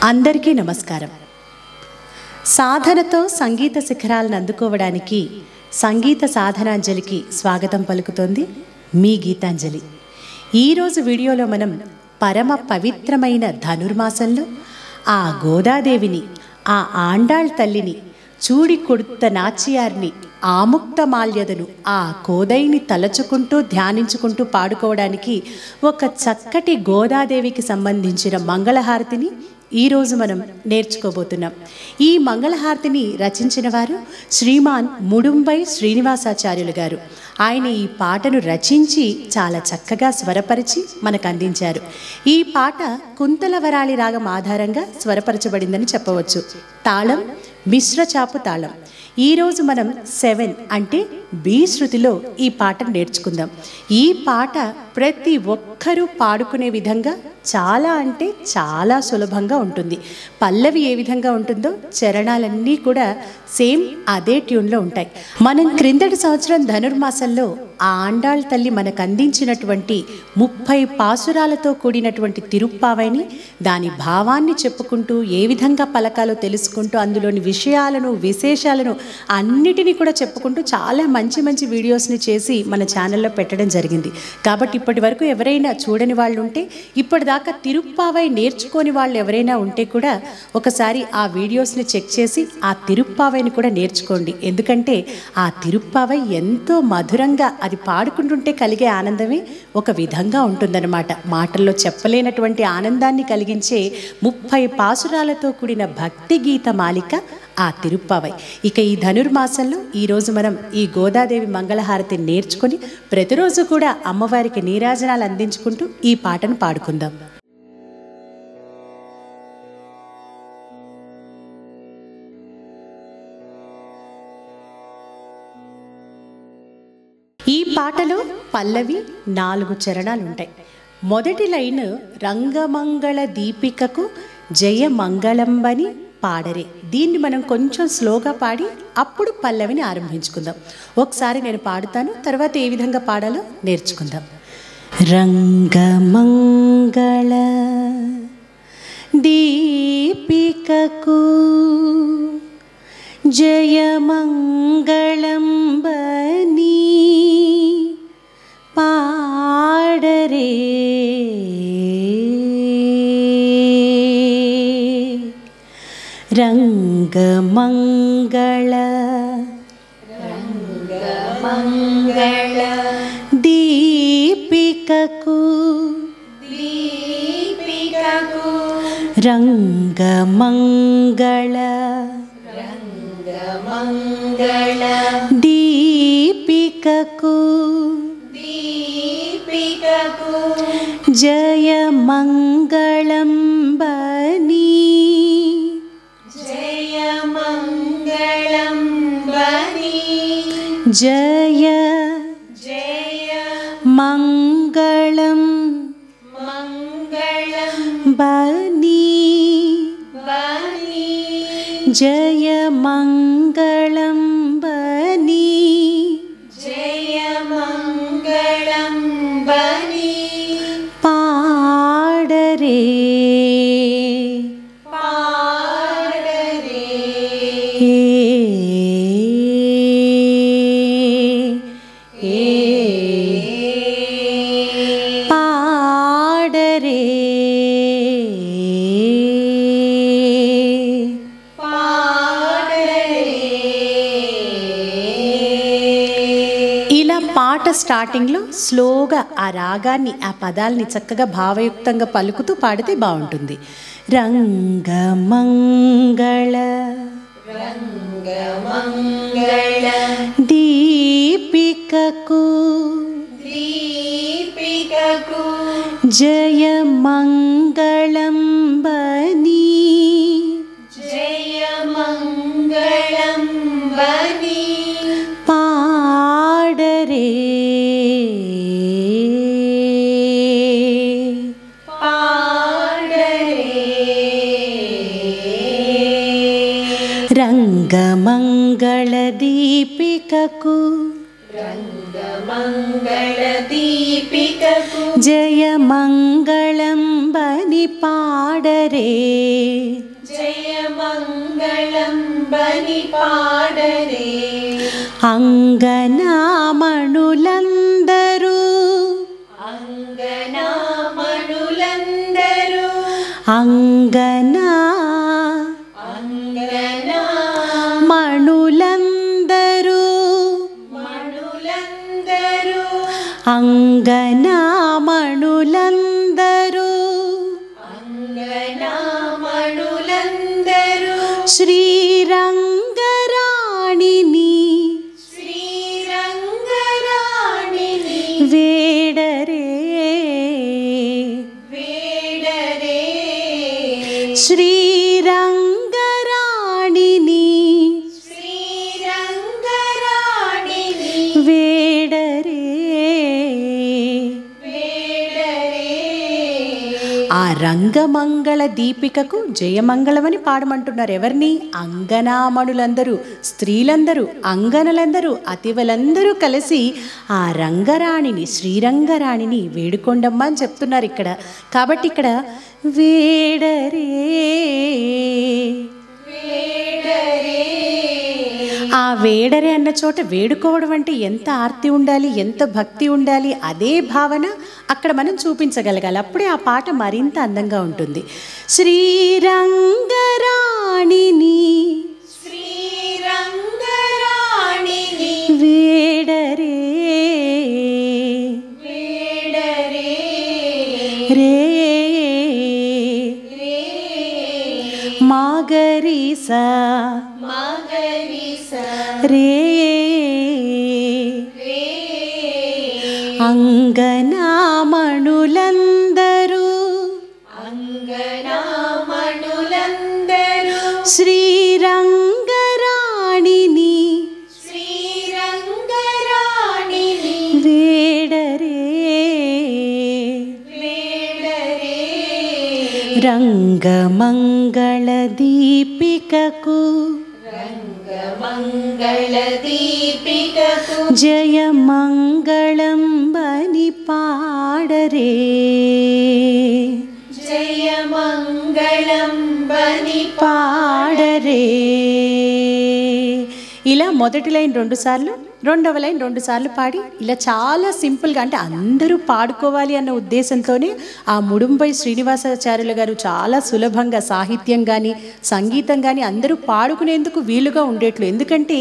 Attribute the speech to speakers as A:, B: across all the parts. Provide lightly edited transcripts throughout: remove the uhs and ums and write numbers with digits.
A: అందరికీ నమస్కారం. సాధనతో సంగీత శిఖరాలను అందుకోవడానికి సంగీత సాధనాంజలికి స్వాగతం పలుకుతోంది మీ గీతాంజలి. ఈరోజు వీడియోలో మనం పరమ పవిత్రమైన ధనుర్మాసంలో ఆ గోదాదేవిని, ఆ ఆండాళ్ తల్లిని, చూడి కొడుత నాచియార్ని, ఆముక్తమాల్యదను, ఆ కోదైని తలచుకుంటూ ధ్యానించుకుంటూ పాడుకోవడానికి ఒక చక్కటి గోదాదేవికి సంబంధించిన మంగళహారతిని ఈరోజు మనం నేర్చుకోబోతున్నాం. ఈ మంగళహారతిని రచించిన వారు శ్రీమాన్ ముడుంబై శ్రీనివాసాచార్యులు గారు. ఆయన ఈ పాటను రచించి చాలా చక్కగా స్వరపరిచి మనకు అందించారు. ఈ పాట కుంతలవరాళి రాగం ఆధారంగా స్వరపరచబడిందని చెప్పవచ్చు. తాళం మిశ్రచాపు తాళం. ఈరోజు మనం 7 అంటే బి శృతిలో ఈ పాటను నేర్చుకుందాం. ఈ పాట ప్రతి ఒక్కరూ పాడుకునే విధంగా చాలా అంటే చాలా సులభంగా ఉంటుంది. పల్లవి ఏ విధంగా ఉంటుందో చరణాలన్నీ కూడా సేమ్ అదే ట్యూన్లో ఉంటాయి. మనం క్రిందటి సంవత్సరం ధనుర్మాసంలో ఆ ఆండాళ్ తల్లి మనకు అందించినటువంటి 30 పాసురాలతో కూడినటువంటి తిరుప్పావైని, దాని భావాన్ని చెప్పుకుంటూ ఏ విధంగా పలకాలో తెలుసుకుంటూ అందులోని విషయాలను విశేషాలను అన్నిటినీ కూడా చెప్పుకుంటూ చాలా మంచి మంచి వీడియోస్ని చేసి మన ఛానల్లో పెట్టడం జరిగింది. కాబట్టి ఇప్పటి వరకు ఎవరైనా చూడని వాళ్ళు ఉంటే, ఇప్పటిదాకా తిరుప్పావై నేర్చుకోని వాళ్ళు ఎవరైనా ఉంటే కూడా ఒకసారి ఆ వీడియోస్ని చెక్ చేసి ఆ తిరుప్పావైని కూడా నేర్చుకోండి. ఎందుకంటే ఆ తిరుప్పావై ఎంతో మధురంగా, అది పాడుకుంటుంటే కలిగే ఆనందమే ఒక విధంగా ఉంటుందన్నమాట. మాటల్లో చెప్పలేనటువంటి ఆనందాన్ని కలిగించే 30 పాసురాలతో కూడిన భక్తి గీత మాలిక ఆ తిరుప్పావై. ఇక ఈ ధనుర్మాసంలో ఈరోజు మనం ఈ గోదాదేవి మంగళహారతి నేర్చుకొని ప్రతిరోజు కూడా అమ్మవారికి నీరాజనాలు అందించుకుంటూ ఈ పాటను పాడుకుందాం. ఈ పాటలో పల్లవి 4 చరణాలు ఉంటాయి. మొదటి లైన్ రంగమంగళ దీపికకు జయ మంగళంబని పాడరే. దీన్ని మనం కొంచెం స్లోగా పాడి అప్పుడు పల్లవిని ఆరంభించుకుందాం. ఒకసారి నేను పాడుతాను, తర్వాత ఏ విధంగా పాడాలో నేర్చుకుందాం. రంగమంగళ దీపికకు జయమంగళంబని పాడరే, రంగమంగళ దీపికకు రంగమంగళ దీపికకు జయమంగళంబని జయ మంగళం బని జయ మంగళం బని పాడరే పాట స్టార్టింగ్లో స్లోగా ఆ రాగాన్ని, ఆ పదాలని చక్కగా భావయుక్తంగా పలుకుతూ పాడితే బాగుంటుంది. రంగమంగళ దీపికకు జయమంగళంబని పాడరే రంగమంగళ దీపికకు జయ మంగళం బని బని పాడరే,
B: జయమంగళం బని పాడరే.
A: అంగనామణులందరూ,
B: అంగనామణులందరూ,
A: అంగనా మణులందరూ,
B: మణులందరూ,
A: అంగనామణులందరూ,
B: అంగనామణులందరూ,
A: శ్రీరంగరాణిని,
B: శ్రీరంగరాణిని
A: వేడరే,
B: వేడరే.
A: శ్రీరంగరాణిని,
B: శ్రీరంగరాణిని
A: వేడరే.
B: వేడరే.
A: ఆ రంగమంగళ దీపికకు జయమంగళమని పాడమంటున్నారు. ఎవరిని? అంగనామణులందరూ, స్త్రీలందరూ, అంగనలందరూ, అతివలందరూ కలిసి ఆ రంగరాణిని, శ్రీరంగరాణిని వేడుకొండమ్మ అని చెప్తున్నారు ఇక్కడ. కాబట్టి ఇక్కడ వేడరే,
B: వేడరే.
A: ఆ వేడరే అన్న చోట వేడుకోవడం అంటే ఎంత ఆర్తి ఉండాలి, ఎంత భక్తి ఉండాలి, అదే భావన అక్కడ మనం చూపించగలగాలి. అప్పుడే ఆ పాట మరింత అందంగా ఉంటుంది. శ్రీరంగరాణిని,
B: శ్రీరంగరాణిని
A: వేడరే,
B: వేడరే.
A: రే
B: రే.
A: మాగరీస,
B: మగరిస.
A: రే
B: రే.
A: అంగనామణులందరూ,
B: అంగనామణులందరూ,
A: శ్రీరంగరాణిని,
B: శ్రీరంగరాణిని
A: వేడరే,
B: వేడరే.
A: రంగమంగళ దీపికకు,
B: రంగమంగళ దీపికకు
A: జయమంగళం బని పాడరే,
B: జయమంగళం బని
A: పాడరే. ఇలా మొదటి లైన్ 2 సార్లు, రెండవ లైన్ 2 సార్లు పాడి ఇలా చాలా సింపుల్గా, అంటే అందరూ పాడుకోవాలి అన్న ఉద్దేశంతోనే ఆ ముడుంబై శ్రీనివాసాచార్యులు గారు చాలా సులభంగా సాహిత్యం కానీ సంగీతం కానీ అందరూ పాడుకునేందుకు వీలుగా ఉండేట్లు. ఎందుకంటే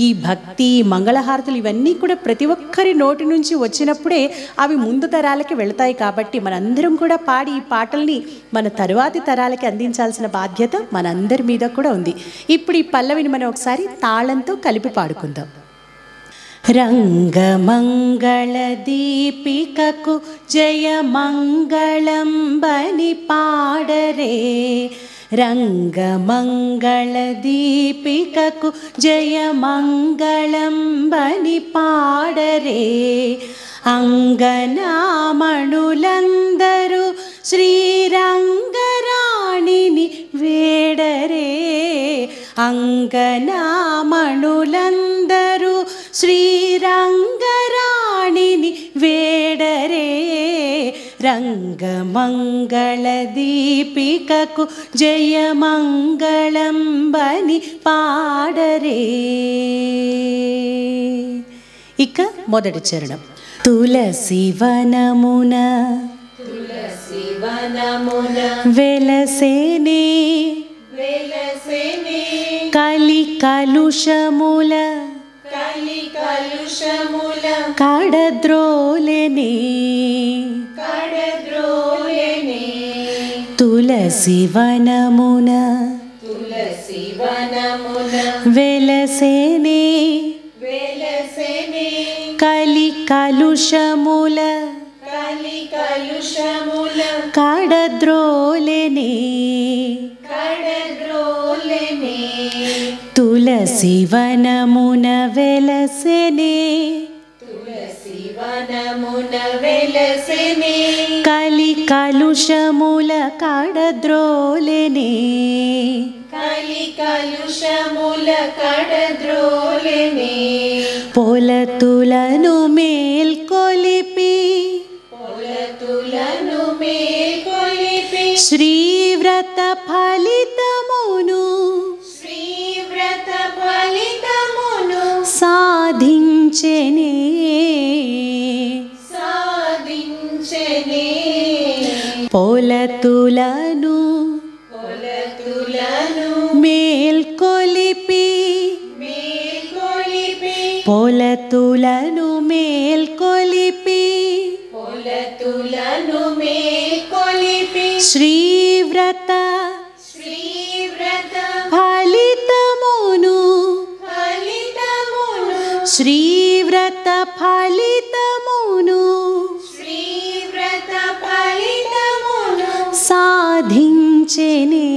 A: ఈ భక్తి మంగళహారతులు ఇవన్నీ కూడా ప్రతి ఒక్కరి నోటి నుంచి వచ్చినప్పుడే అవి ముందు తరాలకి వెళతాయి. కాబట్టి మనందరం కూడా పాడి ఈ పాటల్ని మన తరువాతి తరాలకి అందించాల్సిన బాధ్యత మనందరి మీద కూడా ఉంది. ఇప్పుడు ఈ పల్లవిని మనం ఒకసారి తాళంతో కలిపి పాడుకుందాం. రంగమంగళ దీపికకు జయమంగళం బని పాడరే, రంగమంగళ దీపికకు జయమంగళం బని పాడరే. అంగనామణులందరూ శ్రీరంగరాణిని వేడరే, అంగనామణులందరూ శ్రీరంగరాణిని వేడరే. రంగమంగళ దీపికకు జయమంగళం బని పాడరే. ఇక మొదటి చరణం. తులసి వనమున,
B: తులసి వనమున
A: వెలసేనే,
B: వెలసెనే
A: కలి కలుషముల,
B: కలి కలుషముల
A: కడద్రోలెనే,
B: కడద్రోలెనే.
A: తులసి వనమున,
B: తులసి వనమున
A: వెలసేనే,
B: వెలసెనే
A: కలి కలుషముల,
B: కలి కలుషముల
A: కడద్రోలెనే,
B: కడద్రోలెనే.
A: తులసి వనమున వెలసెనే,
B: తులసి వనమున వెలసెనే
A: కలి కలుషముల కడద్రోలెనే,
B: కలి కలుషముల కడద్రోలెనే.
A: పొలతులను మేల్కొలిపి,
B: పొలతులను మేల్కొలిపి
A: శ్రీవ్రత ఫలితమును
B: శ్రీవ్రత ఫలితమును
A: సాధించెనే
B: సాధించెనే
A: పొలతులను
B: పొలతులను
A: మేల్కొలిపి
B: మేల్కొలిపి
A: పొలతులను మేల్కొలిపి
B: పొలతులను మేల్కొలిపి
A: శ్రీవ్రత
B: శ్రీవ్రత
A: ఫలితమును
B: ఫలితమును
A: శ్రీవ్రత ఫలితమును
B: శ్రీవ్రత ఫలితమును
A: సాధించెనే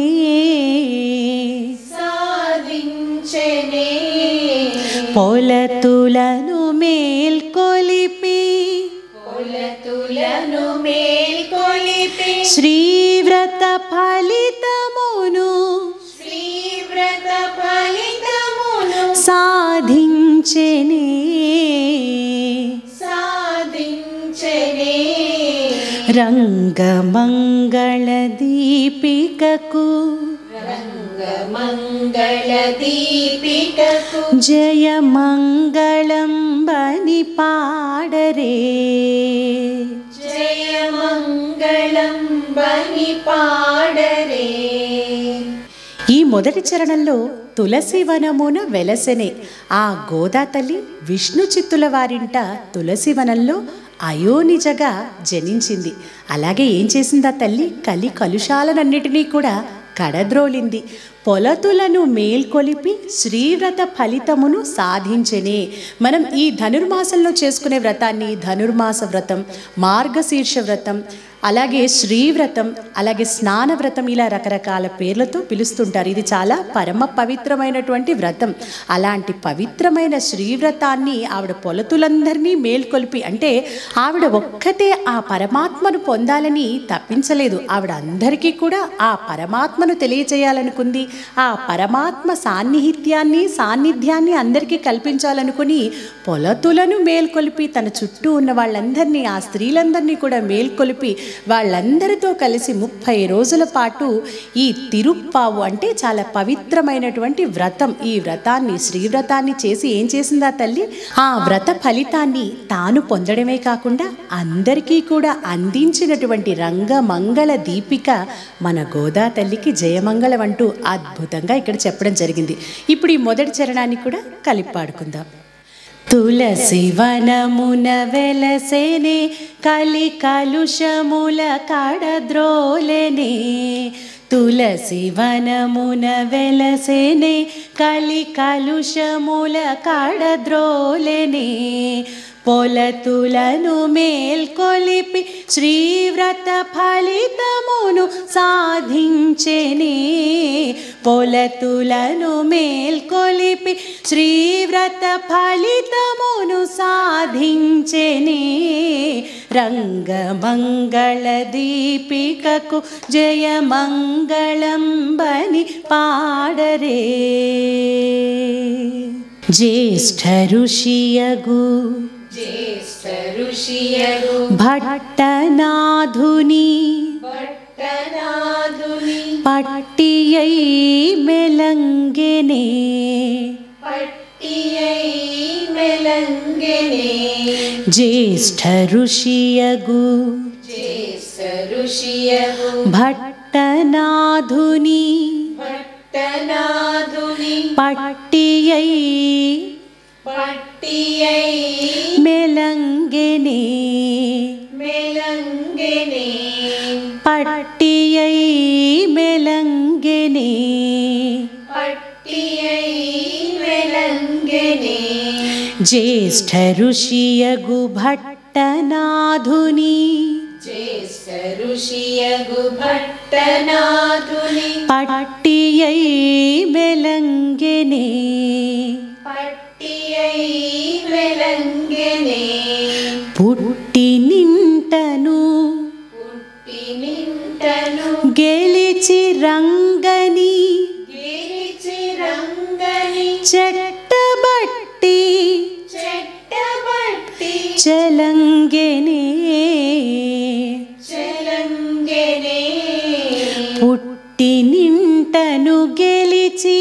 B: సాధించెనే
A: పొలతులను మేల్కొలిపి
B: పొలతులను మేల్కొలిపి
A: శ్రీవ్రత ఫలితమును
B: శ్రీవ్రత ఫలితమును
A: సాధించెనే
B: సాధించెనే
A: రంగమంగళ దీపికకు
B: రంగమంగళ దీపికకు
A: జయమంగళం బని పాడరే
B: జయమంగళం బని పాడరే.
A: ఈ మొదటి చరణంలో తులసి వనమున వెలసెనే ఆ గోదా తల్లి విష్ణు చిత్తుల వారింట తులసి వనంలో అయోనిజగా జనించింది. అలాగే ఏం చేసింది ఆ తల్లి? కలి కలుషాలనన్నిటినీ కూడా కడద్రోలింది. పొలతులను మేల్కొలిపి శ్రీవ్రత ఫలితమును సాధించెనే. మనం ఈ ధనుర్మాసంలో చేసుకునే వ్రతాన్ని ధనుర్మాస వ్రతం, మార్గశీర్ష వ్రతం, అలాగే శ్రీవ్రతం, అలాగే స్నాన వ్రతం, ఇలా రకరకాల పేర్లతో పిలుస్తుంటారు. ఇది చాలా పరమ పవిత్రమైనటువంటి వ్రతం. అలాంటి పవిత్రమైన శ్రీవ్రతాన్ని ఆవిడ పొలతులందరినీ మేల్కొల్పి, అంటే ఆవిడ ఒక్కతే ఆ పరమాత్మను పొందాలని తప్పించలేదు. ఆవిడ అందరికీ కూడా ఆ పరమాత్మను తెలియచేయాలనుకుంది. ఆ పరమాత్మ సాన్నిధ్యాన్ని అందరికీ కల్పించాలనుకుని పొలతులను మేల్కొలిపి తన చుట్టూ ఉన్న వాళ్ళందరినీ, ఆ స్త్రీలందరినీ కూడా మేల్కొలిపి వాళ్ళందరితో కలిసి 30 రోజుల పాటు ఈ తిరుప్పావు అంటే చాలా పవిత్రమైనటువంటి వ్రతం, ఈ వ్రతాన్ని శ్రీవ్రతాన్ని చేసి ఏం చేసిందా తల్లి? ఆ వ్రత ఫలితాన్ని తాను పొందడమే కాకుండా అందరికీ కూడా అందించినటువంటి రంగమంగళ దీపిక మన గోదా తల్లికి జయమంగళం అంటూ అద్భుతంగా ఇక్కడ చెప్పడం జరిగింది. ఇప్పుడు ఈ మొదటి చరణాన్ని కూడా కలిపి పాడుకుందాం. తులసి వనమున వెలసెనే కలి కలుషముల కడద్రోలెనే. తులసి వనమున వెలసెనే కలి కలుషముల కడద్రోలెనే. పొలతులను మేల్కొలిపి శ్రీవ్రత ఫలితమును సాధించెనే. పొలతులను మేల్కొలిపి శ్రీవ్రత ఫలితమును సాధించెనే. రంగమంగళ దీపికకు జయమంగళం బని పాడరే. జ్యేష్ఠ ఋషియగు భట్టనాధుని పట్టియై మెలంగెనే. జ్యేష్ఠ ఋషియగు భట్టనాధుని పట్టియై మెలంగెనే. పట్టియై మెలంగెనే. జ్యేష్ఠ ఋషియగు భట్టనాధుని పట్టియై మెలంగెనే. పుట్టి నింటను గెలిచి రంగని చెట్టబట్టి చలంగెనే. గెలిచి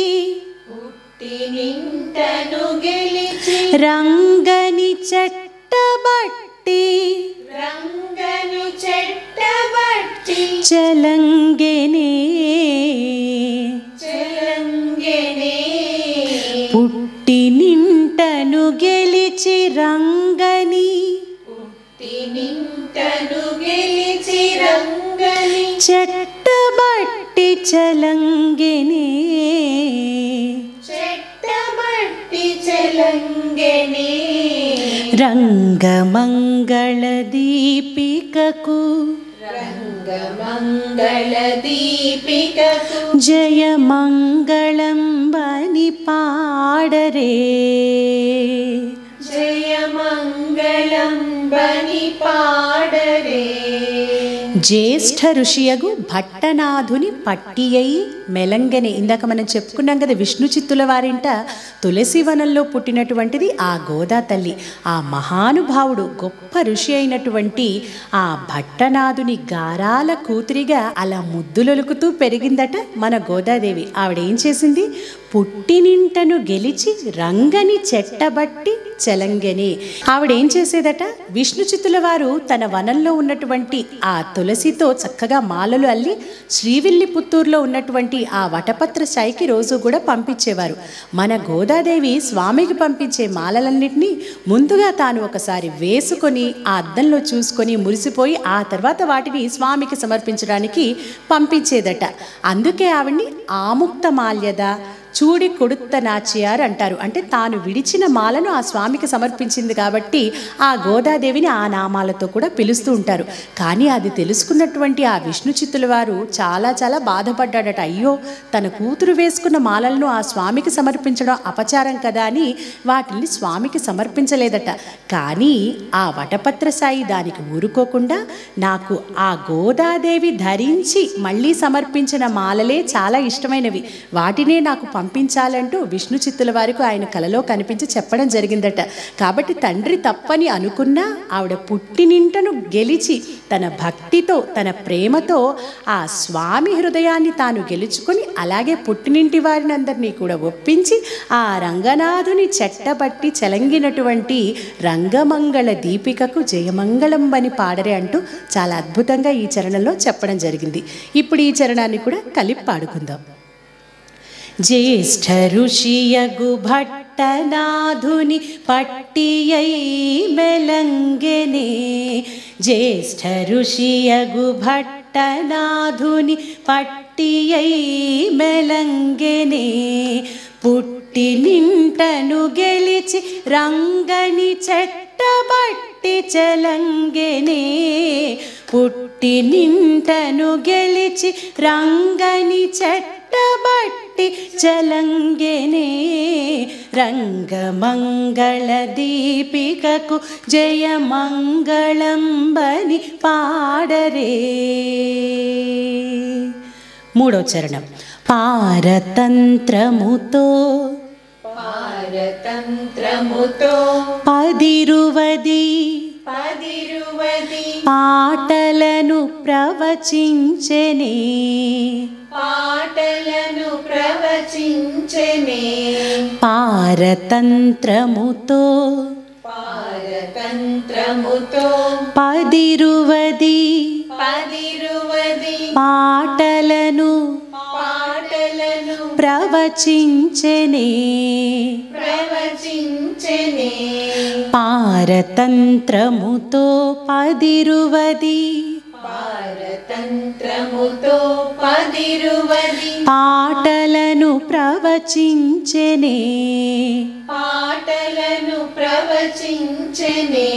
B: పుట్టినింటను గెలిచి
A: రంగని చెట్టబట్టి
B: రంగను చెట్టబట్టి
A: చలంగెనే
B: చెలంగెనే
A: పుట్టినింటను గెలిచి రంగని
B: పుట్టినింటను గెలిచి రంగని
A: చెట్టబట్టి చలంగెనే
B: చెట్టబట్టి చెలంగెనే
A: రంగమంగళ దీపికకు
B: రంగమంగళ దీపికకు
A: జయమంగళం బని పాడరే
B: జయమంగళం బని పాడరే
A: జ్యేష్ఠ ఋషియగు భట్టనాథుని పట్టియై మెలంగనే. ఇందాక మనం చెప్పుకున్నాం కదా, విష్ణు చిత్తుల వారింట తులసి వనంలో పుట్టినటువంటిది ఆ గోదా తల్లి. ఆ మహానుభావుడు గొప్ప ఋషి అయినటువంటి ఆ భట్టనాథుని గారాల కూతురిగా అలా ముద్దులొలుకుతూ పెరిగిందట మన గోదాదేవి. ఆవిడేం చేసింది? పుట్టినింటను గెలిచి రంగని చెట్టబట్టి చలంగని. ఆవిడేం చేసేదట? విష్ణు చిత్తుల వారు తన వనంలో ఉన్నటువంటి ఆ తులసితో చక్కగా మాలలు అల్లి శ్రీవిల్లిపుత్తూరులో ఉన్నటువంటి ఆ వటపత్ర సాయికి రోజు కూడా పంపించేవారు. మన గోదాదేవి స్వామికి పంపించే మాలలన్నింటినీ ముందుగా తాను ఒకసారి వేసుకొని ఆ అద్దంలో చూసుకొని మురిసిపోయి ఆ తర్వాత వాటిని స్వామికి సమర్పించడానికి పంపించేదట. అందుకే ఆవిడ్ని ఆముక్త మాల్యద చూడి కొడుత్త నాచియార్ అంటారు. అంటే తాను విడిచిన మాలను ఆ స్వామికి సమర్పించింది కాబట్టి ఆ గోదాదేవిని ఆ నామాలతో కూడా పిలుస్తూ ఉంటారు. కానీ అది తెలుసుకున్నటువంటి ఆ విష్ణు చిత్తుల వారు చాలా చాలా బాధపడ్డాడట. అయ్యో, తన కూతురు వేసుకున్న మాలలను ఆ స్వామికి సమర్పించడం అపచారం కదా అని వాటిని స్వామికి సమర్పించలేదట. కానీ ఆ వటపత్ర సాయి దానికి ఊరుకోకుండా నాకు ఆ గోదాదేవి ధరించి మళ్ళీ సమర్పించిన మాలలే చాలా ఇష్టమైనవి, వాటినే నాకు పంపించాలంటూ విష్ణు చిత్తుల వారికి ఆయన కలలో కనిపించి చెప్పడం జరిగిందట. కాబట్టి తండ్రి తప్పని అనుకున్నా ఆవిడ పుట్టినింటను గెలిచి తన భక్తితో తన ప్రేమతో ఆ స్వామి హృదయాన్ని తాను గెలుచుకొని అలాగే పుట్టినింటి వారిని అందరినీ కూడా ఒప్పించి ఆ రంగనాథుని చెట్టబట్టి చెలంగినటువంటి రంగమంగళ దీపికకు జయమంగళం అని పాడరే అంటూ చాలా అద్భుతంగా ఈ చరణంలో చెప్పడం జరిగింది. ఇప్పుడు ఈ చరణాన్ని కూడా కలిపి పాడుకుందాం. జ్యేష్ఠ ఋషియగు భట్టనాథుని పట్టియై మెలంగెనే జ్యేష్ఠ ఋషియగు భట్టనాథుని పట్టియై మెలంగెనే పుట్టినింటను గెలిచి రంగని చెట్టబట్టి చలంగెనే పుట్టినింటను గెలిచి రంగని చెట్టబట్టి చలంగెనే రంగమంగళ దీపికకు జయమంగళం బని పాడరే. మూడో చరణం. పారతంత్రముతో
B: పారతంత్రముతో
A: పదిరువది
B: పదిరువది
A: పాటలను ప్రవచించెనే
B: పాటలను ప్రవచించెనే
A: పారతంత్రముతో
B: పారతంత్రముతో
A: పదిరువది
B: పదిరువది
A: పాటలను
B: పాటలను
A: ప్రవచించెనే
B: ప్రవచించెనే
A: పారతంత్రముతో పదిరువది
B: పారతంత్రముతో పదిరువది
A: పాటలను ప్రవచించెనే
B: పాటలను ప్రవచించెనే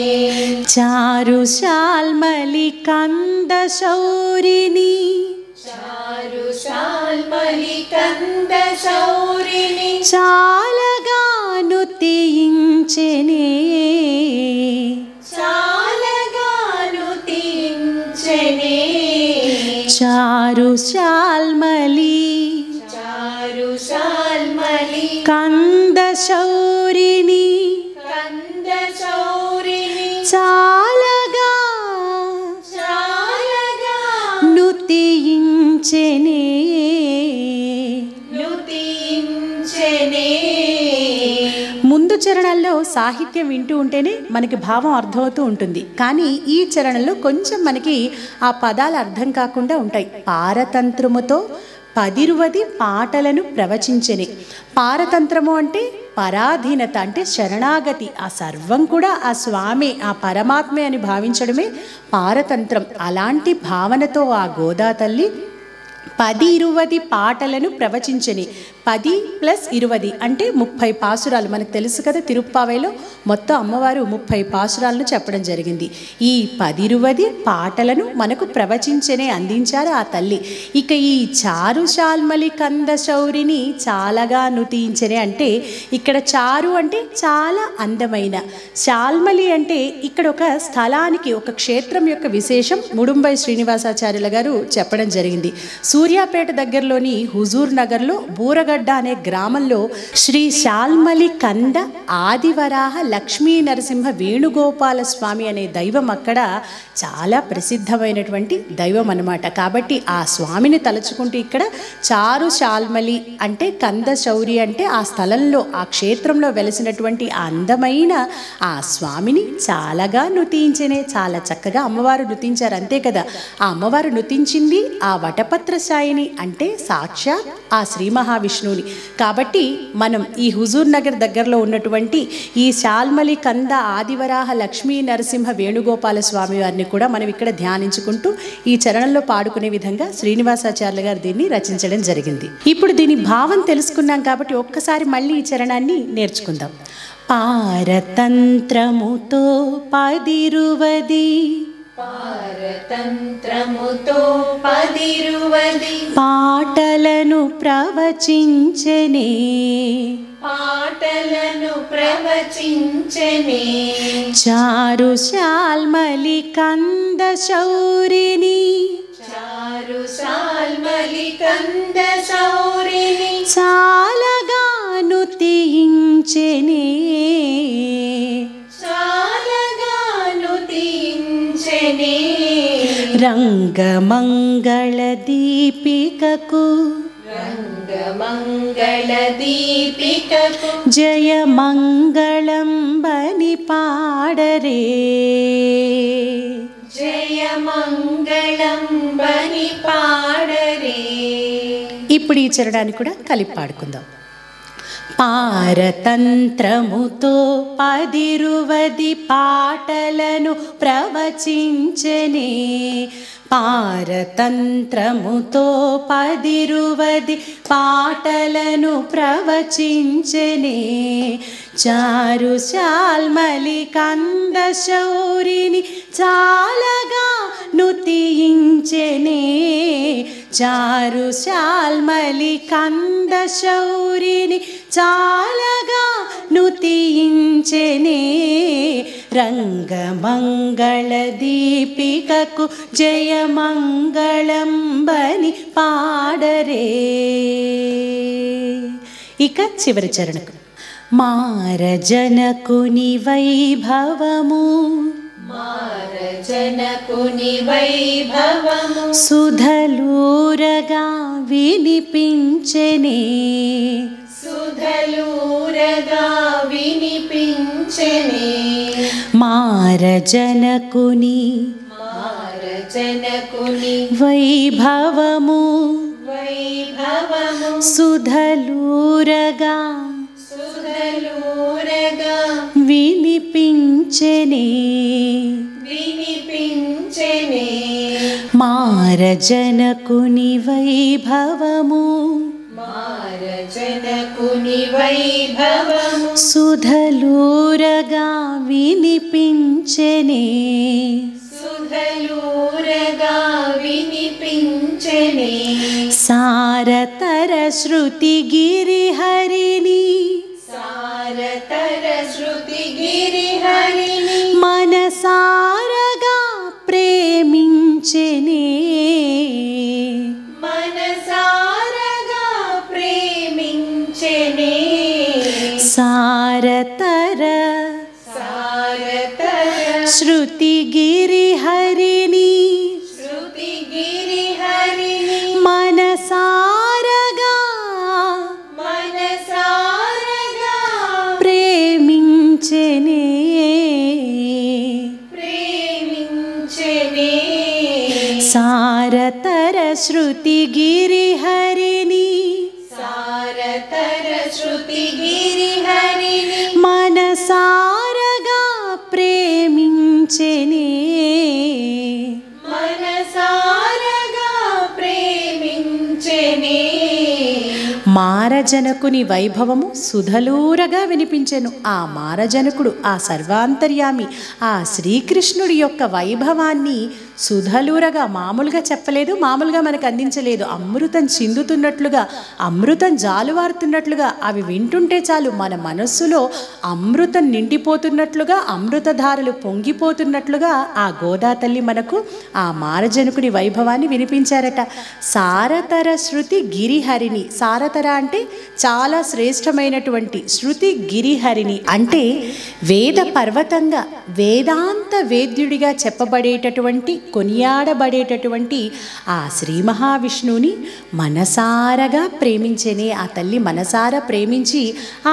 A: చారు శాల్మలి కంద శౌరిని
B: చారు శాల్మలి కంద శౌరిని
A: చాలగాను తీయించెనే
B: చాలగాను తీయించెనే
A: చారు శాల్మలి
B: చారు శాల్మలి
A: కంద శౌరిని
B: కంద శౌరిని
A: చాలగా
B: చాలగా
A: నుతియించెనే
B: నుతియించెనే
A: ముందు చరణాల్లో సాహిత్యం వింటూ ఉంటేనే మనకి భావం అర్థమవుతూ ఉంటుంది. కానీ ఈ చరణంలో కొంచెం మనకి ఆ పదాలు అర్థం కాకుండా ఉంటాయి. పారతంత్రముతో 10 పాటలను ప్రవచించని. పారతంత్రము అంటే పరాధీనత, అంటే శరణాగతి. ఆ సర్వం కూడా ఆ స్వామి, ఆ పరమాత్మే అని భావించడమే పారతంత్రం. అలాంటి భావనతో ఆ గోదా తల్లి 10-20 పాటలను ప్రవచించని. 10 + 20 అంటే 30 పాసురాలు. మనకు తెలుసు కదా, తిరుప్పావైలో మొత్తం అమ్మవారు 30 పాసురాలను చెప్పడం జరిగింది. ఈ 10-20 పాటలను మనకు ప్రవచించనే అందించారు ఆ తల్లి. ఇక ఈ చారు శాల్మలి కంద శౌరిని చాలగా నుతించనే అంటే ఇక్కడ చారు అంటే చాలా అందమైన, శాల్మలి అంటే ఇక్కడ ఒక స్థలానికి, ఒక క్షేత్రం యొక్క విశేషం ముడుంబై శ్రీనివాసాచార్యుల గారు చెప్పడం జరిగింది. సూర్యాపేట దగ్గరలోని హుజూర్ నగర్లో బూరగడ్డ అనే గ్రామంలో శ్రీ శాల్మలి కంద ఆదివరాహ లక్ష్మీ నరసింహ వేణుగోపాల స్వామి అనే దైవం అక్కడ చాలా ప్రసిద్ధమైనటువంటి దైవం అన్నమాట. కాబట్టి ఆ స్వామిని తలుచుకుంటూ ఇక్కడ చారు శాల్మలి అంటే కంద శౌరి అంటే ఆ స్థలంలో, ఆ క్షేత్రంలో వెలిసినటువంటి ఆ అందమైన ఆ స్వామిని చాలాగా నుతించనే. చాలా చక్కగా అమ్మవారు నుతించారు. అంతే కదా, ఆ అమ్మవారు నుతించింది ఆ వటపత్రశాయిని అంటే సాక్షాత్ ఆ శ్రీ మహావిష్ణువుని. కాబట్టి మనం ఈ హుజూర్ నగర్ దగ్గరలో ఉన్నటువంటి ఈ శాల్మలి కంద ఆదివరాహ లక్ష్మీ నరసింహ వేణుగోపాల స్వామి వారిని కూడా మనం ఇక్కడ ధ్యానించుకుంటూ ఈ చరణంలో పాడుకునే విధంగా శ్రీనివాసాచార్యుల గారు దీన్ని రచించడం జరిగింది. ఇప్పుడు దీని భావం తెలుసుకున్నాం కాబట్టి ఒక్కసారి మళ్ళీ ఈ చరణాన్ని నేర్చుకుందాం. పారతంత్రముతో 10-20
B: పారతంత్రముతో 10-20
A: పాటలను ప్రవచించనే.
B: పాటలను ప్రవచించనే.
A: చారు శాల్మలి కంద శౌరిని
B: చారు శాల్మలి కంద శౌరిని
A: చాలగా నుతించనే.
B: చాలగా నుతించనే.
A: రంగమంగళ దీపికకు
B: రంగమంగళ దీపికకు
A: జయమంగళం బని పాడరే.
B: జయమంగళం బని పాడరే.
A: ఇప్పుడు ఈ చరణాన్ని కూడా కలిపి పాడుకుందాం. పారతంత్రముతో 10-20 పాటలను ప్రవచించనే. పారతంత్రముతో 10-20 పాటలను ప్రవచించనే. చారు శాల్మలి కంద శౌరిని చాలగా నుతించనే. చారు శాల్మలి కంద శౌరిని చాలగా నుతించనే. రంగమంగళ దీపికకు జయమంగళం బని పాడరే. ఇక చివరి చరణకు మారజనకుని వైభవము
B: మారజనకుని వైభవము
A: సుధలూరగా వినిపించనే.
B: సుధలూరగా వినిపించనే.
A: మారజనకుని
B: మారజనకుని
A: వైభవము
B: వైభవము
A: సుధలూరగా
B: సుధలూరగా
A: వినిపించనే.
B: వినిపించనే.
A: మారజనకుని వైభవము
B: మారజనకుని వైభవము
A: సుధలూరగా వినిపించనే.
B: సుధలూరగా వినిపించనే.
A: సారతర శృతి గిరిహరిని
B: సారతర శృతి గిరిహరిని
A: మనసారగా ప్రేమించనే.
B: మనసారగా ప్రేమించనే.
A: సారతర
B: సారతర
A: శృతి గిరిహరిని
B: శృతి గిరిహరిని
A: మనసారగా
B: మనసారగా
A: ప్రేమించనే. శృతి గిరిహరిని
B: సారతర శృతి గిరిహరిని
A: మనసారగా ప్రేమించెనే
B: మనసారగా ప్రేమించెనే
A: మారజనకుని వైభవము సుధలూరగా వినిపించెను. ఆ మారజనకుడు, ఆ సర్వాంతర్యామి, ఆ శ్రీకృష్ణుడి యొక్క వైభవాన్ని సుధలూరగా, మామూలుగా చెప్పలేదు, మామూలుగా మనకు అందించలేదు. అమృతం చిందుతున్నట్లుగా, అమృతం జాలువారుతున్నట్లుగా అవి వింటుంటే చాలు మన మనస్సులో అమృతం నిండిపోతున్నట్లుగా, అమృతధారలు పొంగిపోతున్నట్లుగా ఆ గోదా తల్లి మనకు ఆ మారజనకుని వైభవాన్ని వినిపించారట. సారతర శృతి గిరిహరిని. సారతర అంటే చాలా శ్రేష్టమైనటువంటి, శృతి గిరిహరిని అంటే వేద పర్వతంగా, వేదాంత వేద్యుడిగా చెప్పబడేటటువంటి, కొనియాడబడేటటువంటి ఆ శ్రీ మహావిష్ణువుని మనసారగా ప్రేమించేనే. ఆ తల్లి మనసారా ప్రేమించి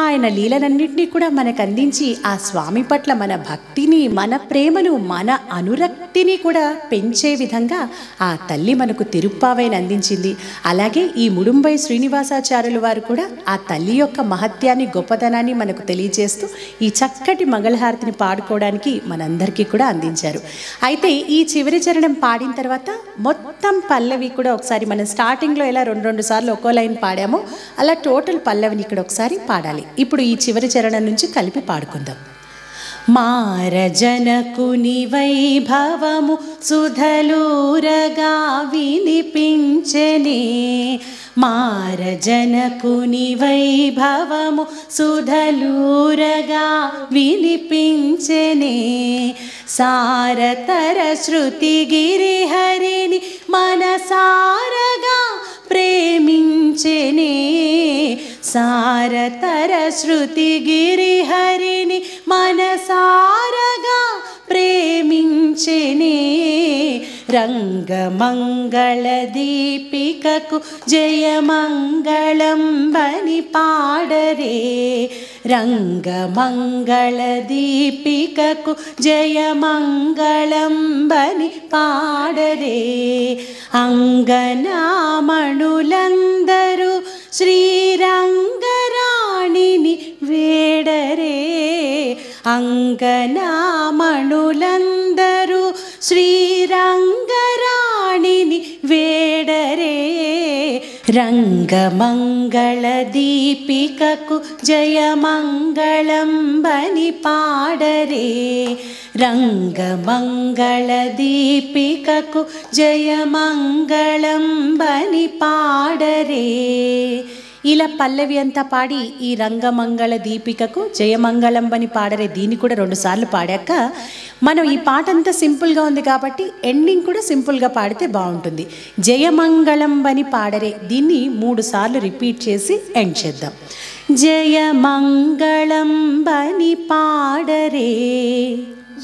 A: ఆయన లీలనన్నింటినీ కూడా మనకు అందించి ఆ స్వామి పట్ల మన భక్తిని, మన ప్రేమను, మన అనురక్తిని కూడా పెంచే విధంగా ఆ తల్లి మనకు తిరుప్పావైని అందించింది. అలాగే ఈ ముడుంబై శ్రీనివాసాచార్యుల వారు కూడా ఆ తల్లి యొక్క మహత్యాన్ని, గొప్పతనాన్ని మనకు తెలియజేస్తూ ఈ చక్కటి మంగళహారతిని పాడుకోవడానికి మనందరికీ కూడా అందించారు. అయితే ఈ చివరి చరణం పాడిన తర్వాత మొత్తం పల్లవి కూడా ఒకసారి మనం స్టార్టింగ్లో ఎలా రెండు సార్లు ఒక్కో లైన్ పాడామో అలా టోటల్ పల్లవిని ఇక్కడ ఒకసారి పాడాలి. ఇప్పుడు ఈ చివరి చరణం నుంచి కలిపి పాడుకుందాం. మారజనకుని వైభవము సుధలూరగా వినిపించెనే మారజనకుని వైభవము సుధలూరగా వినిపించెనే సారతర శృతి గిరిహరిని మనసారగా ప్రేమించెనే సారతర శృతి గిరిహరిని మనసారగా ప్రేమించెనే రంగమంగళ దీపికకు జయమంగళం బని పాడరే రంగమంగళ దీపికకు జయమంగళం బని పాడరే అంగనామణులందరూ శ్రీరంగరాణిని వేడరే అంగనామణులందరూ శ్రీరంగరాణిని వేడరే రంగమంగళ దీపికకు జయమంగళం బని పాడరే రంగమంగళ దీపికకు జయమంగళం బని పాడరే. ఇలా పల్లవి అంతా పాడి ఈ రంగమంగళ దీపికకు జయమంగళం బని పాడరే దీన్ని కూడా 2 సార్లు పాడాక మనం ఈ పాట అంతా సింపుల్గా ఉంది కాబట్టి ఎండింగ్ కూడా సింపుల్గా పాడితే బాగుంటుంది. జయమంగళం బని పాడరే దీన్ని 3 సార్లు రిపీట్ చేసి ఎండ్ చేద్దాం. జయమంగళం బని పాడరే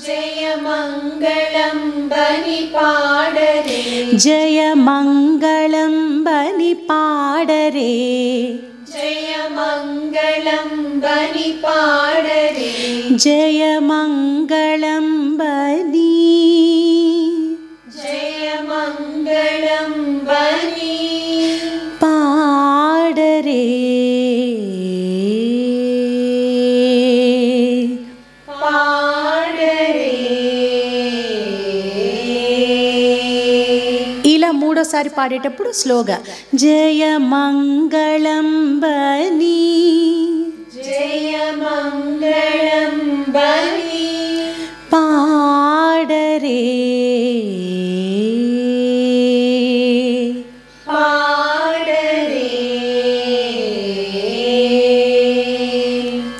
B: జయమంగళం బని పాడరే
A: జయమంగళం బని పాడరే
B: జయమంగళం బని పాడరే
A: జయమంగళం బని
B: జయమంగళం బని
A: పాడరే ఇలా 3వ పాడేటప్పుడు స్లోగా జయమంగళం బని
B: జయమంగళం బని
A: పాడరే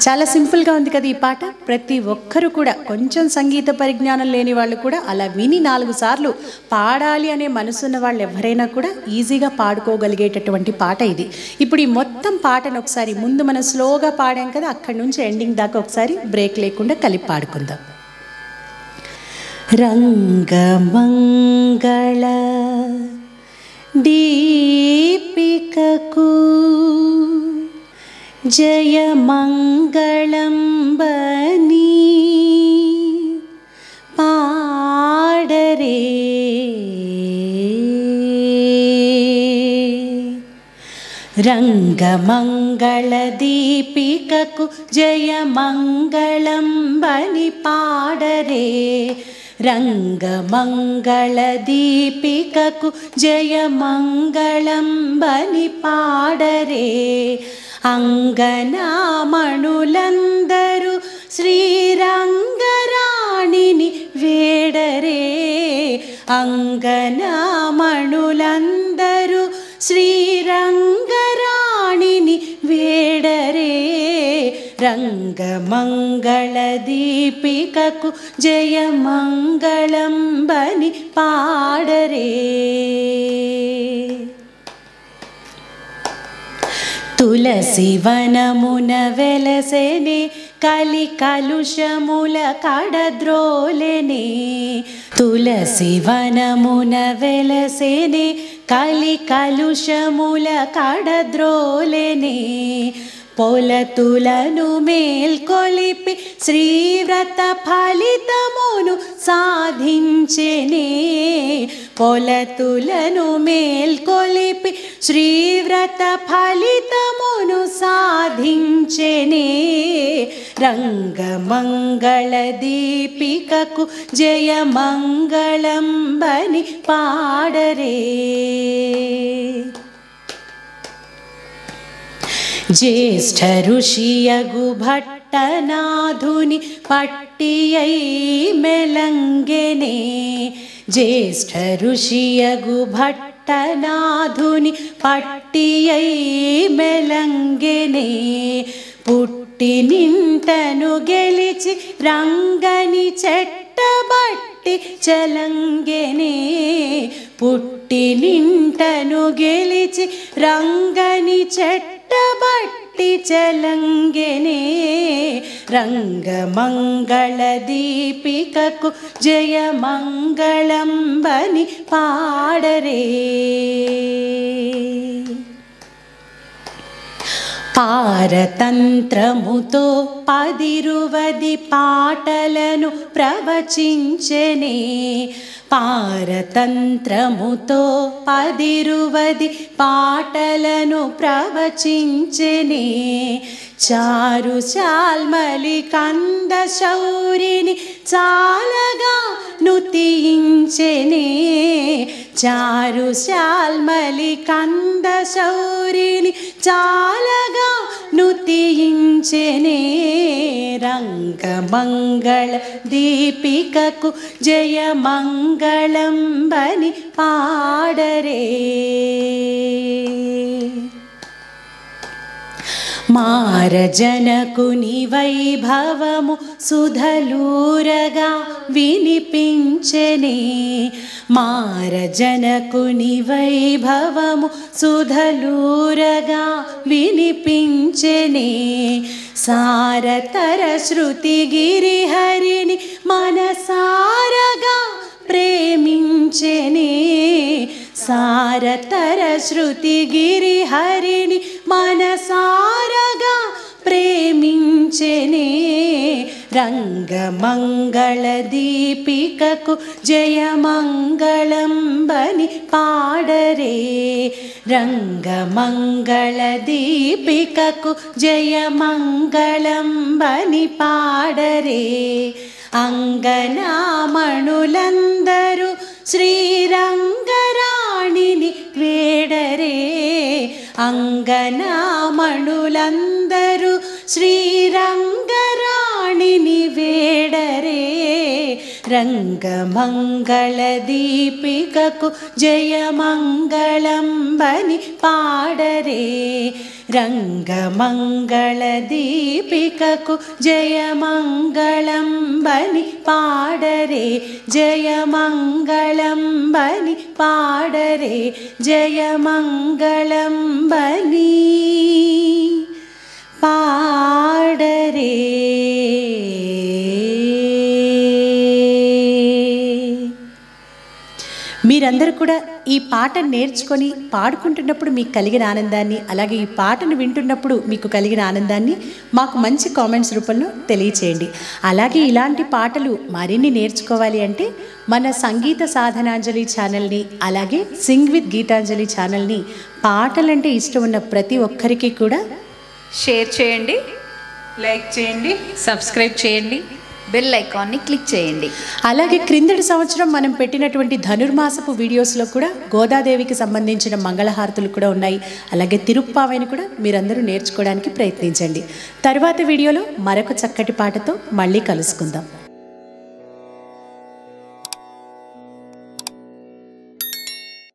A: చాలా సింపుల్గా ఉంది కదా ఈ పాట. ప్రతి ఒక్కరు కూడా కొంచెం సంగీత పరిజ్ఞానం లేని వాళ్ళు కూడా అలా విని 4 సార్లు పాడాలి అనే మనసున్న వాళ్ళు ఎవరైనా కూడా ఈజీగా పాడుకోగలిగేటటువంటి పాట ఇది. ఇప్పుడు ఈ మొత్తం పాటను ఒకసారి ముందు మనం స్లోగా పాడాం కదా, అక్కడి నుంచి ఎండింగ్ దాకా ఒకసారి బ్రేక్ లేకుండా కలిపి పాడుకుందాం. రంగమంగళ దీపికకు జయమంగళం బని పాడరే రంగమంగళదీపికకు జయమంగళం బని పాడరే రంగమంగళదీపికకు జయమంగళం బని పాడరే అంగనామణులందరూ శ్రీరంగరాణిని వేడరే అంగనామణులందరూ శ్రీరంగరాణిని వేడరే రంగమంగళదీపికకు జయమంగళం బని పాడరే తులసి వనమున వెలసెనే కలి కలుషముల కడద్రోలెనే తులసి వనమున వెలసెనే కలి కలుషముల కడద్రోలెనే పొలతులను మేల్కొలిపి శ్రీవ్రత ఫలితమును సాధించెనే పొలతులను మేల్కొలిపి శ్రీవ్రత ఫలితమును సాధించెనే రంగమంగళదీపికకు జయమంగళం బని పాడరే జ్యేష్ఠ ఋషియగు భట్టనాథుని పట్టియై మెలంగెనే జ్యేష్ఠ ఋషియగు భట్టనాథుని పట్టియై మెలంగెనే పుట్టి నింటను గెలిచి రంగని చెట్టబట్టి చలంగెనే పుట్టి నింటను గెలిచి రంగని చెట్టబట్టి చలంగెనే రంగమంగళదీపికకు జయమంగళం బని పాడరే పారతంత్రముతో 10 పాటలను ప్రవచించెనే పారతంత్రముతో 10 పాటలను ప్రవచించెనే చారు చాల్మలి కంద శౌరిని చాలగా నుతించెనే చారు చాల్మలి కంద శౌరిని చాలగా నుతించెనే రంగమంగళదీపికకు జయమంగళం బని పాడరే మారజనకుని వైభవము సుధలూరగా వినిపించెనే మారజనకుని వైభవము సుధలూరగా వినిపించెనే సారతర శృతి గిరిహరిని మనసారగా ప్రేమించెనే సారతర శృతి గిరిహరిని మనసారగా ప్రేమించెనే రంగమంగళదీపికకు జయమంగళం బని పాడరే రంగమంగళదీపికకు జయమంగళం బని పాడరే అంగనామణులందరూ శ్రీరంగరాణిని వేడరే అంగనామణులందరూ శ్రీరంగరాణిని వేడరే రంగమంగళదీపికకు జయమంగళం బని పాడరే రంగమంగళదీపికకు జయమంగళం బని పాడరే జయమంగళం బని పాడరే జయమంగళం బని పాడరే మీరందరూ కూడా ఈ పాట నేర్చుకొని పాడుకుంటున్నప్పుడు మీకు కలిగిన ఆనందాన్ని, అలాగే ఈ పాటను వింటున్నప్పుడు మీకు కలిగిన ఆనందాన్ని మాకు మంచి కామెంట్స్ రూపంలో తెలియచేయండి. అలాగే ఇలాంటి పాటలు మరిన్ని నేర్చుకోవాలి అంటే మన సంగీత సాధనాంజలి ఛానల్ని, అలాగే సింగ్ విత్ గీతాంజలి ఛానల్ని పాటలంటే ఇష్టం ఉన్న ప్రతి ఒక్కరికి కూడా
C: షేర్ చేయండి,
D: లైక్ చేయండి,
C: సబ్స్క్రైబ్ చేయండి, బెల్ ఐకాన్ని క్లిక్ చేయండి.
A: అలాగే క్రిందటి సంవత్సరం మనం పెట్టినటువంటి ధనుర్మాసపు వీడియోస్లో కూడా గోదాదేవికి సంబంధించిన మంగళహారతులు కూడా ఉన్నాయి. అలాగే తిరుప్పావైని కూడా మీరందరూ నేర్చుకోవడానికి ప్రయత్నించండి. తర్వాత వీడియోలో మరొక చక్కటి పాటతో మళ్ళీ కలుసుకుందాం.